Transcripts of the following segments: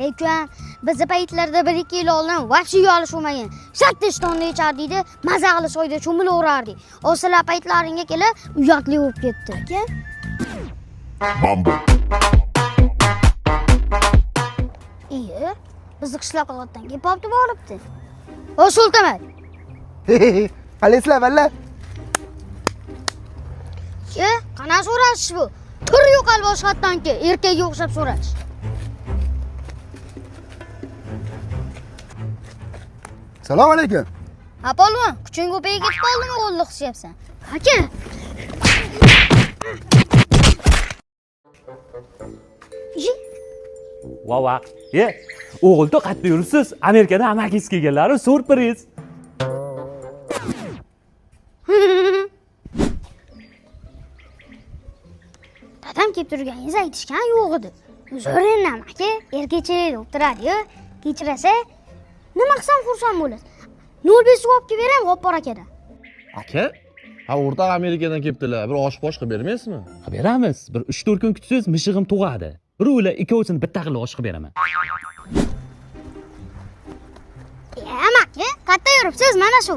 Ukam, bizni paytlarda 1-2 yil oldin vaqti yolish bo'lmagan. 8 tonna ichardik, maza qilib soyda cho'milaverardik. O'shalar paytlaringga kelib, uyatli bo'lib ketdi. Aka? Mambo. Bizni qishloq qilotdan kelib olibdi bo'libdi. O Sultamat. Qalaysizlar valla? Qana so'rash bu? Tur yo'qol boshqatdanki, erkakga o'xshab so'rash. Assalomu alaykum. Polvon, kuching ko'payib ketib qoldimi, qo'lni qisyapsan? Aka. Vavaq. O'g'ilda qayerda yuribsiz? Amerikadan amakisi kelganlar, surpriz. Dadam kelib turganingizni aytishgan yo'q edi. Zo'rinam aka, erkakchilik o'tiradi-yu, kechirasa, nima qilsam xursand bo'lasiz. 05 olib kelib beraman, olib bor akadan. Aka? Ha, o'rtoq Amerikadan kelibdilar. Bir osh-posh qilib bermaysizmi? Beramiz. Bir 3-4 kun kutsangiz, mishig'im tug'adi. Birovlar ikkovsini bitta qilib osh qilib beraman. Amaki, qayerda yuribsiz? Mana shu.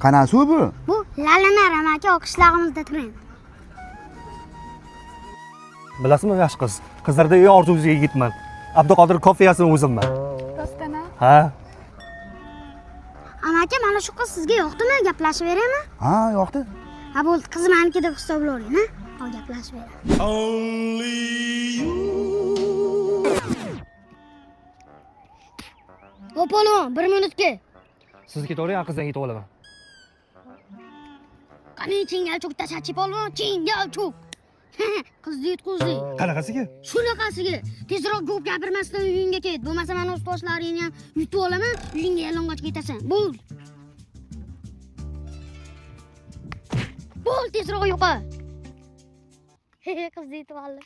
Qana suv bu? Bu Lalanar amaki o'qishlarimizda turadi. Bilasizmi, yosh qiz? Qizlarda eng orzusiga yigitman. Abduqodir kofiyasini o'zimman. Rostana? Ha? Amaki, mana shu qiz sizga yoqdimi? Gaplashib beraymi? Ha, yoqdi. Ha, bo'ldi, qiz meniki deb hisoblayvering, ha? Hop, gaplashib beraman. Polvon, 1 minutga. Siz ketavering, qizdan ketib olaman. Qani chingalchuk tashachi polvon, chingalchuk. Qizni yutqizdi. Qanaqasiga? Shunaqasiga. Tezroq ko'p gapirmasdan uyingga ket. Bo'lmasa men o'z toshlaringni ham yutib olaman, uyingga yalang'och ketasan. Bo'ldi. Bo'ldi, tezroq yo'qol. Qizni yutib oldi.